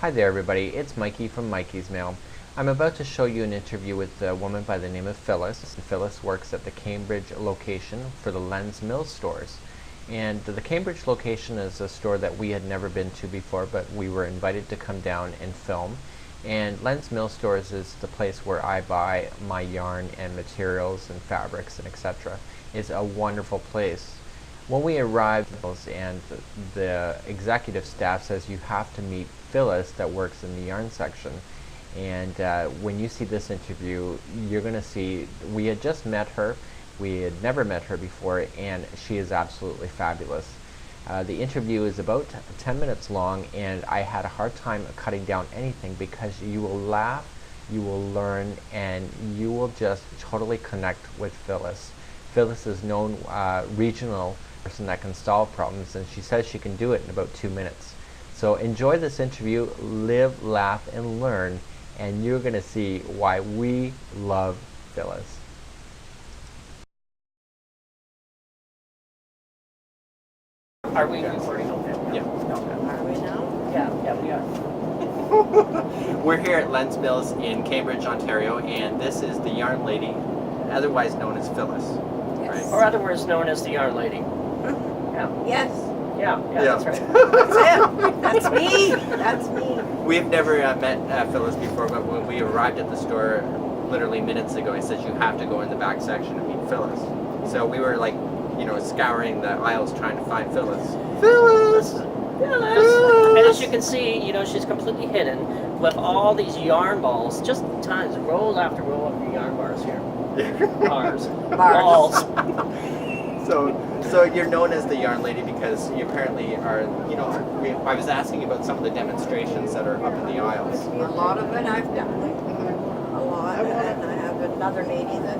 Hi there everybody, it's Mikey from Mikey's Mail. I'm about to show you an interview with a woman by the name of Phyllis. Phyllis works at the Cambridge location for the Lens Mill stores. And the Cambridge location is a store that we had never been to before, but we were invited to come down and film. And Lens Mill stores is the place where I buy my yarn and materials and fabrics and etc. It's a wonderful place. When we arrived, and the executive staff says you have to meet Phyllis that works in the yarn section. And when you see this interview, you're going to see we had just met her. We had never met her before, and she is absolutely fabulous. The interview is about 10 minutes long, and I had a hard time cutting down anything because you will laugh, you will learn, and you will just totally connect with Phyllis. Phyllis is known regional person that can solve problems, and she says she can do it in about 2 minutes. So enjoy this interview, live, laugh, and learn, and you're going to see why we love Phyllis. Are we recording? Okay. Yeah. Are we now? Yeah, we are. We're here at Lens Mills in Cambridge, Ontario, and this is the yarn lady, otherwise known as Phyllis. Yes. Or otherwise known as the yarn lady. Yeah, Yes. yeah, that's right. That's it. That's me. That's me. We've never met Phyllis before, but when we arrived at the store literally minutes ago, he says you have to go in the back section and meet Phyllis. So we were like, you know, scouring the aisles trying to find Phyllis. Phyllis! And as you can see, you know, she's completely hidden with all these yarn balls, just tons, roll after roll of yarn bars here. Bars. Balls. So you're known as the yarn lady because you apparently are, you know, I was asking about some of the demonstrations that are up in the aisles. A lot of it I've done. A lot. And I have another lady that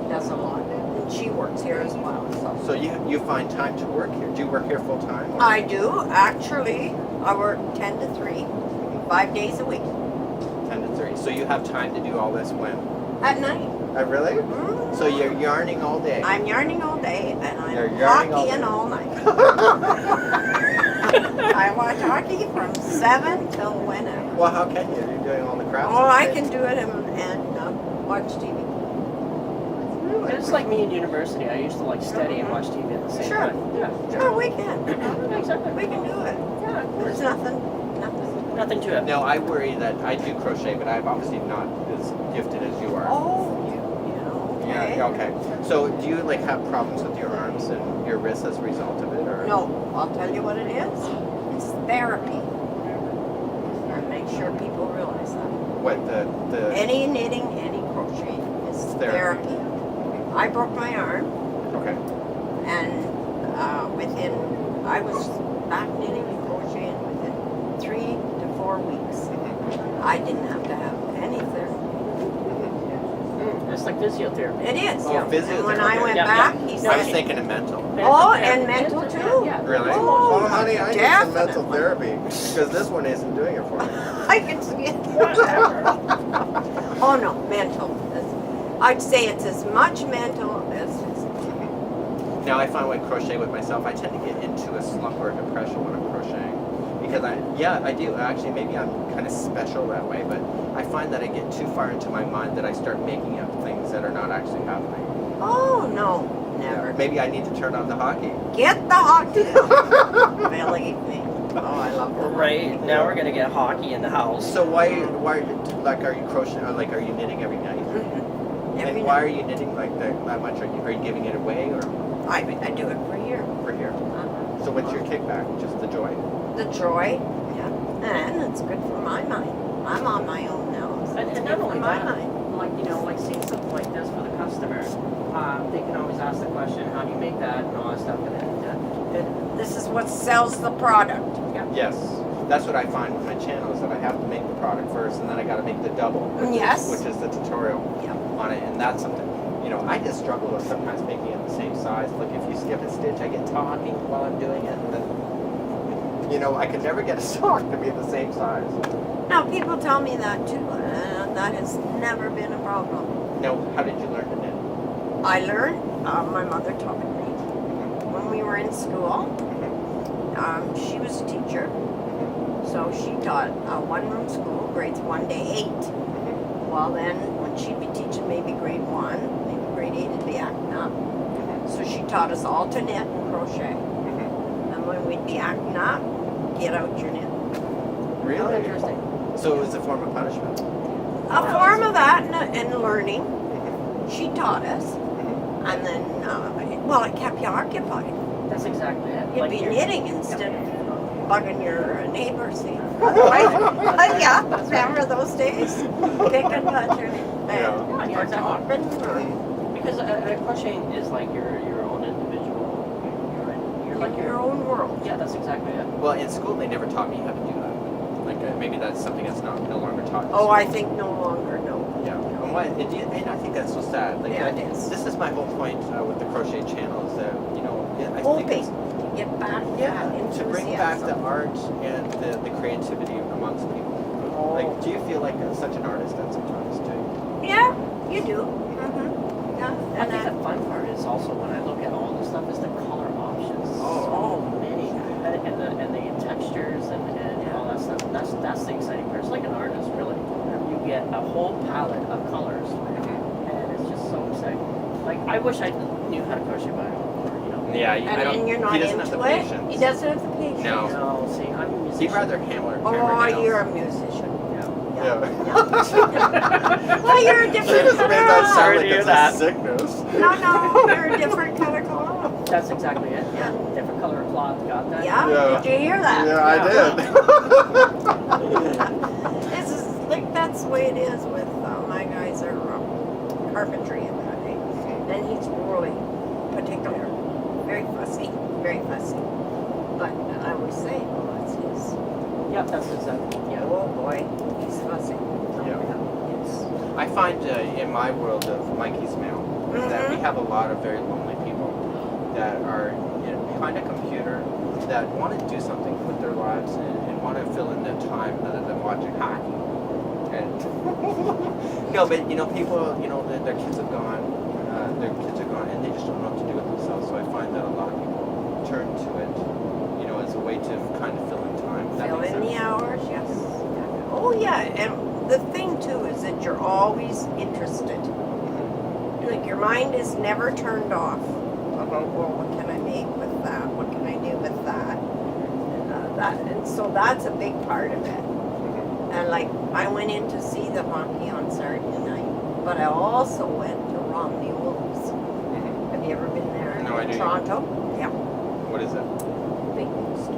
does a lot. And she works here as well. So you find time to work here? Do you work here full time? I do. Actually, I work 10 to 3, 5 days a week. 10 to 3. So you have time to do all this when? At night. Really? Mm. So you're yarning all day? I'm yarning all day, and You're I'm yarning all hockeying day. all night. I watch hockey from 7 till whenever. Well, how can you? You're doing all the crafts. Oh, I can do it and watch TV. And it's like me in university. I used to like study and watch TV at the same Sure. time. Yeah, Sure, we can. yeah, exactly. We can do it. Yeah, There's nothing. nothing to it. Now, I worry that I do crochet, but I'm obviously not as gifted as you are. Oh, okay. Yeah, okay. So do you like have problems with your arms and your wrists as a result of it, or? No, I'll tell you what it is. It's therapy. And make sure people realize that. What the Any knitting, any crocheting is therapy. I broke my arm, Okay. and I was back knitting and crocheting within 3 to 4 weeks. I didn't have to have any therapy. It's like physiotherapy. It is. Oh, Yeah. physiotherapy. And when I went Yeah, back, yeah. he I said, was thinking of mental. oh, and mental too. Yeah. Really? Oh, well, honey, I need some definitely. mental therapy because this one isn't doing it for me. I can see it. Oh no, mental. I'd say it's as much mental as physical. Now I find when I crochet with myself, I tend to get into a slump or a depression when I'm crocheting. Because I do. Actually, maybe I'm kind of special that way, but I find that I get too far into my mind that I start making up things that are not actually happening. Oh no, never. Maybe I need to turn on the hockey. Get the hockey. Believe me. Oh, I love the Right, now we're gonna get hockey in the house. So why like are you crocheting or like are you knitting every night? Every And why are you knitting like that much? Are you giving it away or I do it for a year. for here? So what's your kickback? Just the joy? The joy, yeah, and it's good for my mind. I'm on my own now. So And it's not good for only my that, mind. like, you know, like seeing something like this for the customer, they can always ask the question, how do you make that and all that stuff. This is what sells the product. Yes. That's what I find with my channel is that I have to make the product first and then I got to make the double, Yes. which is the tutorial Yep. on it, and that's something. You know, I just struggle with sometimes making it the same size. Like if you skip a stitch, I get talking while I'm doing it, and then you know I can never get a sock to be the same size. Now people tell me that too, and that has never been a problem. Now, how did you learn to knit? I learned. My mother taught me when we were in school. She was a teacher, So she taught a one-room school, grades 1 to 8. Well, then when she'd be teaching maybe grade 1, maybe grade 8 would be acting up. So she taught us all to knit and crochet. And when we'd be acting up, get out your knit. Really? Interesting. So it was a form of punishment. A form of that and learning. She taught us. And then, well, it kept you occupied. That's exactly it. You'd Like be you're- knitting instead of bugging your neighbors. See? Otherwise, yeah, remember those days? Pick and cut your knit. Yeah. Yeah, Or exactly. topping, or Because crocheting is like your own individual. You're like your own world. Yeah, that's exactly it. Well, in school they never taught me how to do that. Like maybe that's something that's no longer taught. in Oh, school. I think no longer, no. Yeah. And what? And I think that's so sad. Like, Yeah, it is. This is my whole point with the crochet channel is that I think Hoping it's, to get back yeah, that to bring back the enthusiasm. art and the creativity amongst people. Oh. Like, do you feel like such an artist at sometimes too? Yeah, you do. Yeah, I think the fun part is also when I look at all this stuff is the color options. Oh. So many, and the textures and all that stuff. That's the exciting part. It's like an artist, really. You get a whole palette of colors, and it's just so exciting. Like I wish I knew how to crochet, but I don't. Yeah, And you're not he doesn't have into the it. patience. He doesn't have the patience. No. No, see, I'm a musician. He'd rather hammer. Oh, nails. you're a musician. Yeah. Well, you're a She different doesn't make that color. sound Sorry like to hear it's that. a sickness. No, you're a different kind of color. That's exactly it. Yeah. Different color of cloth. Got that? Yeah? Yeah. Did you hear that? Yeah, I did. This is like that's the way it is with my guys are carpentry and that. And he's really particular, very fussy, very fussy. But I always say, well, it's his. Yep, that's exactly. Yeah. Oh boy, he's fussy. Yeah. It's, I find in my world of Mikey's Mail that we have a lot of very lonely people that are behind a computer that want to do something with their lives and want to fill in their time other than watching hockey. And no, but people, their kids have gone, and they just don't know what to do with themselves. So I find that a lot of people turn to it, as a way to kind of fill in time. If that fill makes in the sense. hours, yes. Oh yeah, and the thing too is that you're always interested. Like your mind is never turned off about, well, what can I make with that? What can I do with that? And so that's a big part of it. And like I went in to see the hockey on Saturday night, but I also went to Romney Wolves. Have you ever been there? No, I in do. Toronto? Yeah, What is it? big booster.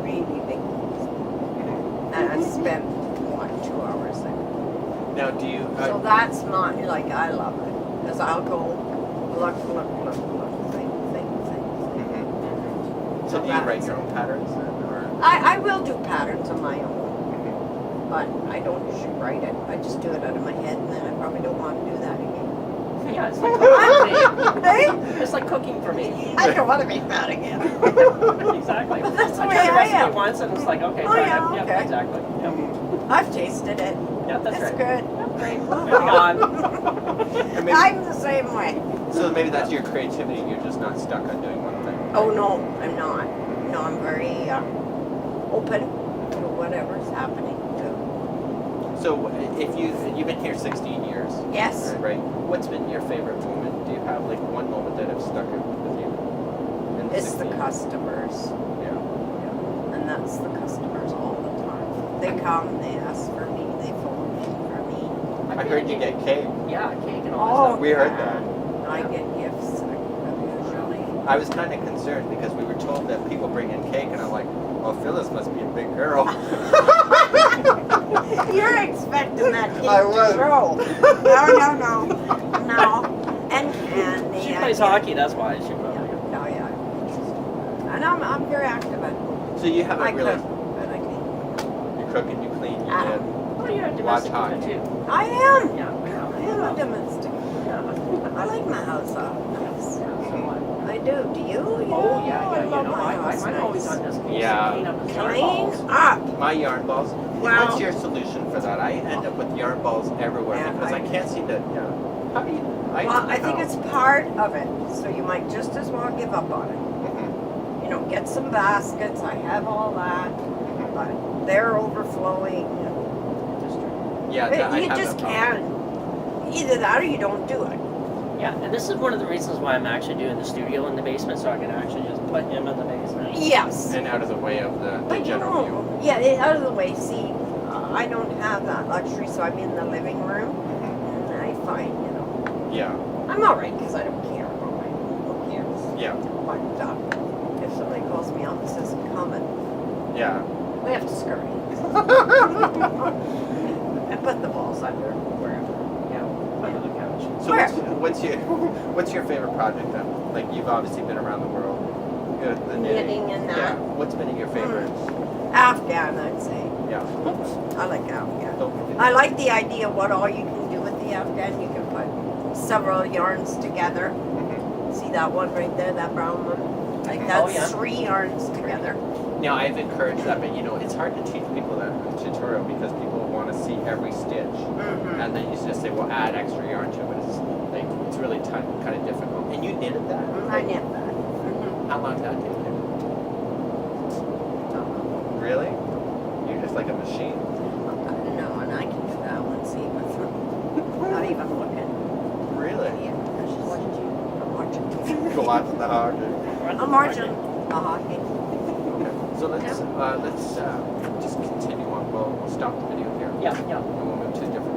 Really big booster. And I spent 2 hours there. Now, do you? So that's my, like, I love it. Because I'll go look, think. So do you write your own patterns then, or? I will do patterns of my own, but I don't usually write it. I just do it out of my head, and then I probably don't want to do that again. Yeah, it's like cooking for me. Hey? It's like cooking for me. I don't want to make that again. Exactly. But that's the I way tried the I recipe am. once and it's like, okay, Oh, try yeah, it. okay. Yep, exactly. Yep. I've tasted it. Yep, that's It's right. good. Yep, great. Move Moving on. And maybe, I'm the same way. so maybe that's your creativity. You're just not stuck on doing one thing. Oh, no, I'm not. No, I'm very open to whatever's happening. So if you've been here 16 years, Yes. right? What's been your favorite moment? Do you have like one moment that have stuck with you? In It's the 16? customers. Yeah. And that's the customers all the time. They come, they ask for me, they phone in for me. I heard you get cake. Yeah, cake and all that stuff. We heard that. I get gifts usually. I was kind of concerned because we were told that people bring in cake, and I'm like, well, Phyllis must be a big girl. You're expecting that cake I was. to grow. No. And candy. She I plays get- hockey, that's why she probably. Oh yeah. And I'm very active at home. So you have I a really, cook, but I clean. you cook and you clean, you Ah. knit. Oh, you're a Watch domestic hockey. too. I am. Yeah. I am a domestic. Yeah. I like my house nice. Yeah. I do. Do you? Oh, yeah, I love my house I'm always nice. on this. Yeah. Clean up the yarn Clean balls. up. My yarn balls. Wow. What's your solution for that? I end up with yarn balls everywhere Yeah, because I can't seem to. Yeah. How do you? Well, I think it's part of it, so you might just as well give up on it. Mhm. You know, get some baskets. I have all that. but they're overflowing. Yeah, that, I You have just that problem. can't. Either that or you don't do it. Yeah, and this is one of the reasons why I'm actually doing the studio in the basement, so I can actually just put him in the basement. Yes. And out of the way of the But you general view. know, yeah, out of the way. See, I don't have that luxury, so I'm in the living room, Mhm. and I find, you know, Yeah, I'm all right because I don't care about my who cares. yeah, But if somebody calls me up and says, "Come," and yeah. we have to scurry. I put the balls under wherever. Under the couch. So what's your favorite project then? Like you've obviously been around the world. The Knitting and that. Yeah. What's been your favorite? Afghan, I'd say. Yeah. I like Afghan. Don't- I like the idea of what all you can do with the Afghan. You can put several yarns together. Mhm. See that one right there, that brown one? Like that's Oh, yeah. 3 yarns together. Now I've encouraged that, but you know it's hard to teach people that tutorial because people want to see every stitch, Mm-hmm. and then you just say, well, add extra yarn to it. But it's like it's really kind of difficult. And you knitted that? I knit that. Mm-hmm. How long did that take you? Really? You're just like a machine. No, and I can do that one. See, with not even looking. Really? Yeah, she's watching you. I'm watching. Go watch the hockey. I'm watching the hockey. Okay. So let's just continue on. We'll stop the video here. Yeah, yeah. And we'll move to a different